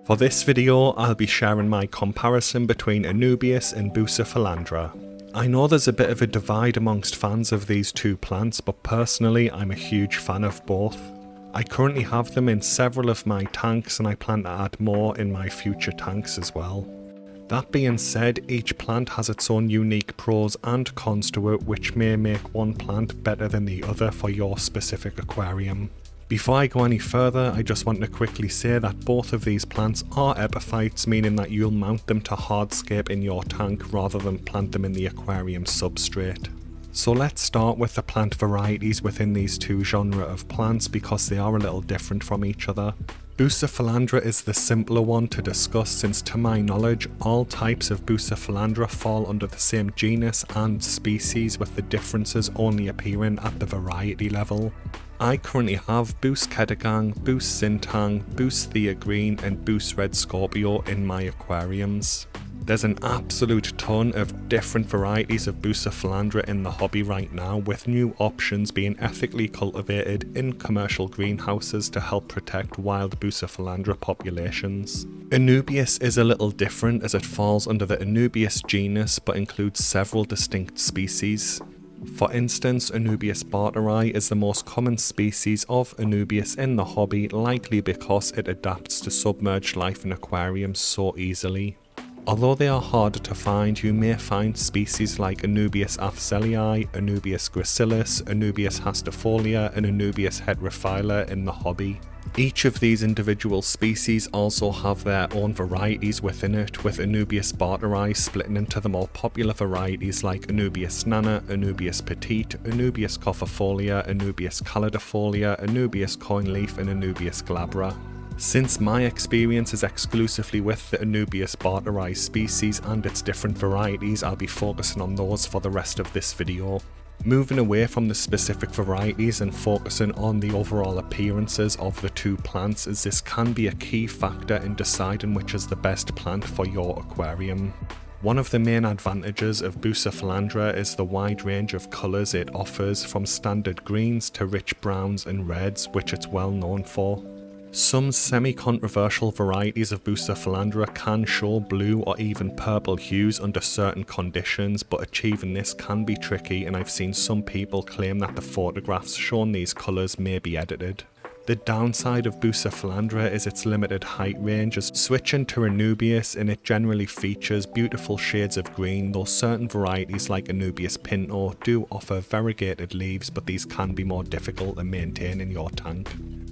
For this video, I'll be sharing my comparison between Anubias and Bucephalandra. I know there's a bit of a divide amongst fans of these two plants, but personally I'm a huge fan of both. I currently have them in several of my tanks and I plan to add more in my future tanks as well. That being said, each plant has its own unique pros and cons to it, which may make one plant better than the other for your specific aquarium. Before I go any further, I just want to quickly say that both of these plants are epiphytes, meaning that you'll mount them to hardscape in your tank rather than plant them in the aquarium substrate. So let's start with the plant varieties within these two genres of plants because they are a little different from each other. Bucephalandra is the simpler one to discuss since to my knowledge all types of Bucephalandra fall under the same genus and species, with the differences only appearing at the variety level. I currently have Bus Kedagang, Bus Sintang, Bus Thea Green and Bus Red Scorpio in my aquariums. There's an absolute ton of different varieties of Bucephalandra in the hobby right now, with new options being ethically cultivated in commercial greenhouses to help protect wild Bucephalandra populations. Anubias is a little different as it falls under the Anubias genus but includes several distinct species. For instance, Anubias barteri is the most common species of Anubias in the hobby, likely because it adapts to submerged life in aquariums so easily. Although they are harder to find, you may find species like Anubias afzelii, Anubias gracilis, Anubias hastifolia and Anubias heterophylla in the hobby. Each of these individual species also have their own varieties within it, with Anubias barteri splitting into the more popular varieties like Anubias nana, Anubias petite, Anubias coffeefolia, Anubias calidifolia, Anubias coinleaf and Anubias glabra. Since my experience is exclusively with the Anubias barteri species and its different varieties, I'll be focusing on those for the rest of this video. Moving away from the specific varieties and focusing on the overall appearances of the two plants, as this can be a key factor in deciding which is the best plant for your aquarium. One of the main advantages of Bucephalandra is the wide range of colours it offers, from standard greens to rich browns and reds, which it's well known for. Some semi-controversial varieties of Bucephalandra can show blue or even purple hues under certain conditions, but achieving this can be tricky, and I've seen some people claim that the photographs showing these colours may be edited. The downside of Bucephalandra is its limited height range, as switching to Anubias and it generally features beautiful shades of green, though certain varieties like Anubias pinto do offer variegated leaves, but these can be more difficult to maintain in your tank.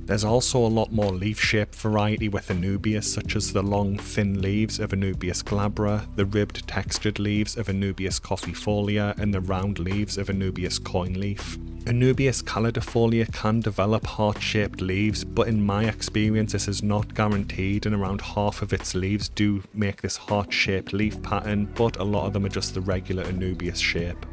There's also a lot more leaf-shaped variety with Anubias, such as the long, thin leaves of Anubias glabra, the ribbed, textured leaves of Anubias coffeefolia, and the round leaves of Anubias coinleaf. Anubias calidifolia can develop heart-shaped leaves, but in my experience this is not guaranteed, and around half of its leaves do make this heart-shaped leaf pattern, but a lot of them are just the regular Anubias shape.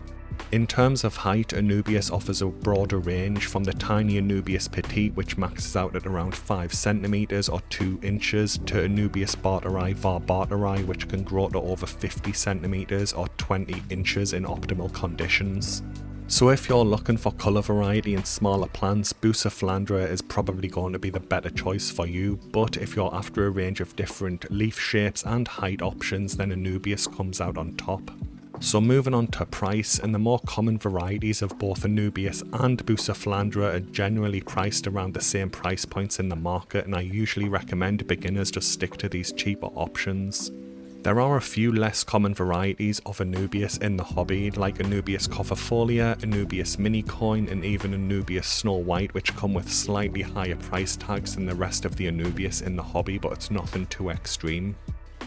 In terms of height, Anubias offers a broader range, from the tiny Anubias petite, which maxes out at around 5 cm or 2 inches, to Anubias barteri varbarteri, which can grow to over 50 cm or 20 inches in optimal conditions. So if you're looking for colour variety in smaller plants, Bucephalandra is probably going to be the better choice for you, but if you're after a range of different leaf shapes and height options, then Anubias comes out on top. So moving on to price, and the more common varieties of both Anubias and Bucephalandra are generally priced around the same price points in the market, and I usually recommend beginners just stick to these cheaper options. There are a few less common varieties of Anubias in the hobby, like Anubias coffeefolia, Anubias minicoin and even Anubias Snow White, which come with slightly higher price tags than the rest of the Anubias in the hobby, but it's nothing too extreme.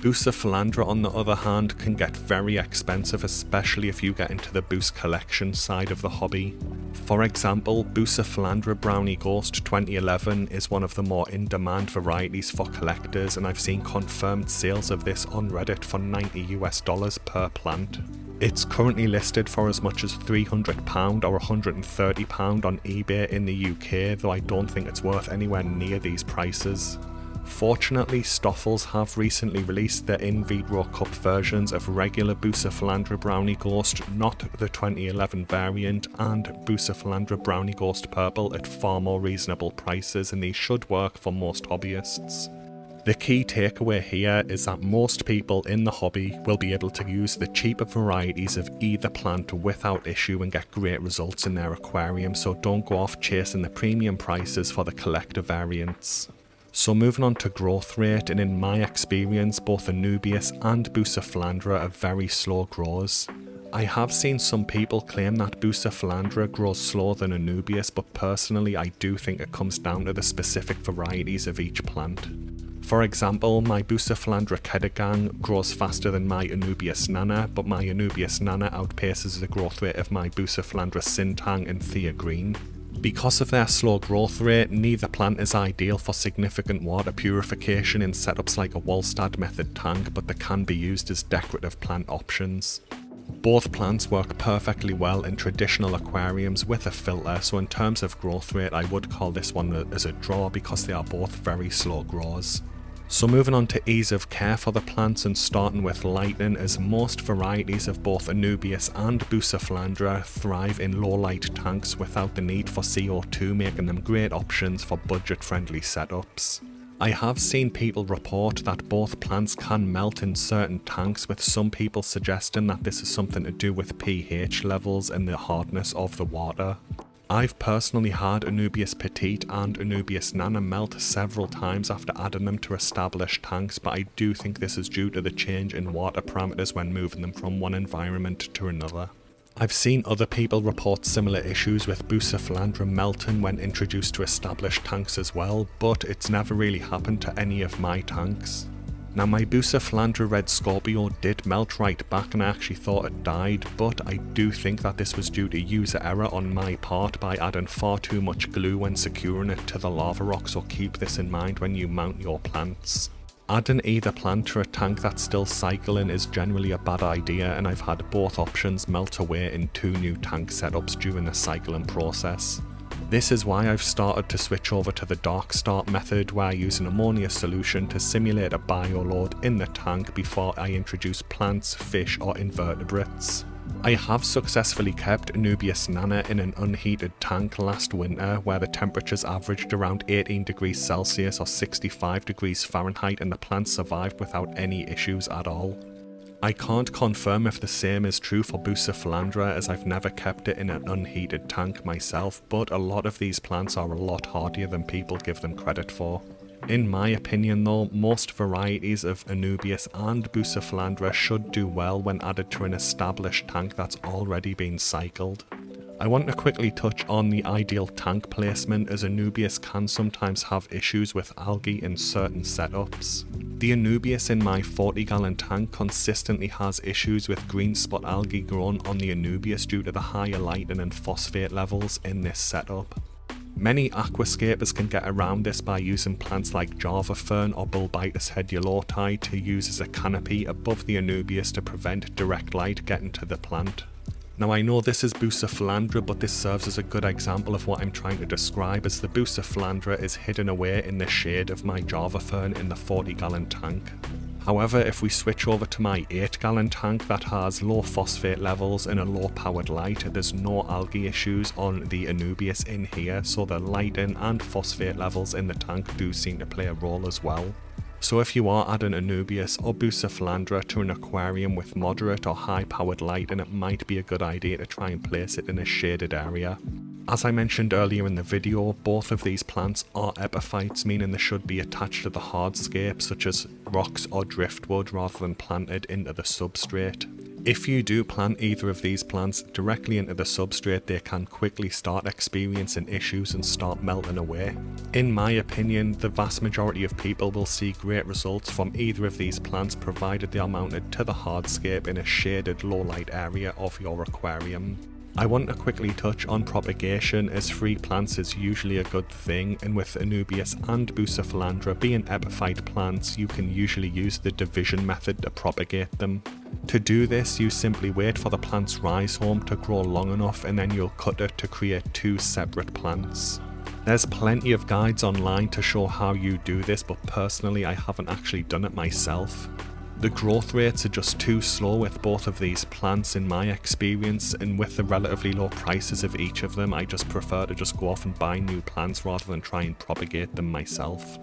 Bucephalandra, on the other hand, can get very expensive, especially if you get into the Bus collection side of the hobby. For example, Bucephalandra Brownie Ghost 2011 is one of the more in-demand varieties for collectors, and I've seen confirmed sales of this on Reddit for $90 per plant. It's currently listed for as much as £300 or £130 on eBay in the UK, though I don't think it's worth anywhere near these prices. Fortunately, Stoffels have recently released their in vitro cup versions of regular Bucephalandra Brownie Ghost, not the 2011 variant, and Bucephalandra Brownie Ghost Purple at far more reasonable prices, and these should work for most hobbyists. The key takeaway here is that most people in the hobby will be able to use the cheaper varieties of either plant without issue and get great results in their aquarium, so don't go off chasing the premium prices for the collector variants. So moving on to growth rate, and in my experience both Anubias and Bucephalandra are very slow growers. I have seen some people claim that Bucephalandra grows slower than Anubias, but personally I do think it comes down to the specific varieties of each plant. For example, my Bucephalandra Kedagang grows faster than my Anubias Nana, but my Anubias Nana outpaces the growth rate of my Bucephalandra Sintang and Thea Green. Because of their slow growth rate, neither plant is ideal for significant water purification in setups like a Wallstad method tank, but they can be used as decorative plant options. Both plants work perfectly well in traditional aquariums with a filter, so in terms of growth rate I would call this one as a draw because they are both very slow growers. So moving on to ease of care for the plants and starting with lighting, as most varieties of both Anubias and Bucephalandra thrive in low light tanks without the need for CO2, making them great options for budget friendly setups. I have seen people report that both plants can melt in certain tanks, with some people suggesting that this is something to do with pH levels and the hardness of the water. I've personally had Anubias Petite and Anubias Nana melt several times after adding them to established tanks, but I do think this is due to the change in water parameters when moving them from one environment to another. I've seen other people report similar issues with Bucephalandra melting when introduced to established tanks as well, but it's never really happened to any of my tanks. Now my Bucephalandra Red Scorpio did melt right back and I actually thought it died, but I do think that this was due to user error on my part by adding far too much glue when securing it to the lava rock, so keep this in mind when you mount your plants. Adding either plant to a tank that's still cycling is generally a bad idea, and I've had both options melt away in 2 new tank setups during the cycling process. This is why I've started to switch over to the dark start method, where I use an ammonia solution to simulate a bioload in the tank before I introduce plants, fish or invertebrates. I have successfully kept Anubias Nana in an unheated tank last winter, where the temperatures averaged around 18 degrees Celsius or 65 degrees Fahrenheit, and the plants survived without any issues at all. I can't confirm if the same is true for Bucephalandra, as I've never kept it in an unheated tank myself, but a lot of these plants are a lot hardier than people give them credit for. In my opinion though, most varieties of Anubias and Bucephalandra should do well when added to an established tank that's already been cycled. I want to quickly touch on the ideal tank placement, as Anubias can sometimes have issues with algae in certain setups. The Anubias in my 40-gallon tank consistently has issues with green spot algae grown on the Anubias due to the higher lighting and phosphate levels in this setup. Many aquascapers can get around this by using plants like Java Fern or Bulbitis heduloti to use as a canopy above the Anubias to prevent direct light getting to the plant. Now I know this is Bucephalandra, but this serves as a good example of what I'm trying to describe, as the Bucephalandra is hidden away in the shade of my Java Fern in the 40-gallon tank. However, if we switch over to my 8-gallon tank that has low phosphate levels and a low powered light, there's no algae issues on the Anubias in here, so the lighting and phosphate levels in the tank do seem to play a role as well. So if you are adding Anubias or Bucephalandra to an aquarium with moderate or high powered lighting, it might be a good idea to try and place it in a shaded area. As I mentioned earlier in the video, both of these plants are epiphytes, meaning they should be attached to the hardscape such as rocks or driftwood rather than planted into the substrate. If you do plant either of these plants directly into the substrate, they can quickly start experiencing issues and start melting away. In my opinion, the vast majority of people will see great results from either of these plants provided they are mounted to the hardscape in a shaded low light area of your aquarium. I want to quickly touch on propagation, as free plants is usually a good thing, and with Anubias and Bucephalandra being epiphyte plants, you can usually use the division method to propagate them. To do this, you simply wait for the plant's rhizome to grow long enough, and then you'll cut it to create 2 separate plants. There's plenty of guides online to show how you do this, but personally I haven't actually done it myself. The growth rates are just too slow with both of these plants in my experience, and with the relatively low prices of each of them, I just prefer to just go off and buy new plants rather than try and propagate them myself.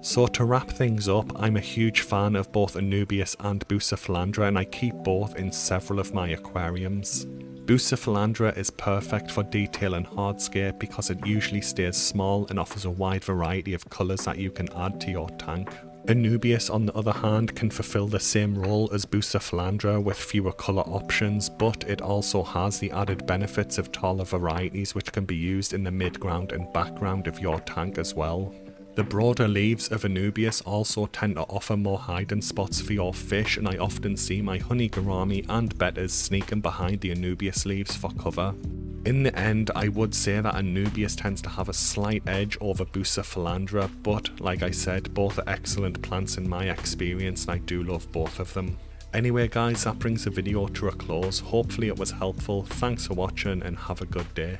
So to wrap things up, I'm a huge fan of both Anubias and Bucephalandra, and I keep both in several of my aquariums. Bucephalandra is perfect for detail and hardscape because it usually stays small and offers a wide variety of colours that you can add to your tank. Anubias, on the other hand, can fulfill the same role as Bucephalandra with fewer colour options, but it also has the added benefits of taller varieties which can be used in the midground and background of your tank as well. The broader leaves of Anubias also tend to offer more hiding spots for your fish, and I often see my honey gourami and bettas sneaking behind the Anubias leaves for cover. In the end, I would say that Anubias tends to have a slight edge over Bucephalandra, but like I said, both are excellent plants in my experience and I do love both of them. Anyway guys, that brings the video to a close. Hopefully it was helpful. Thanks for watching and have a good day.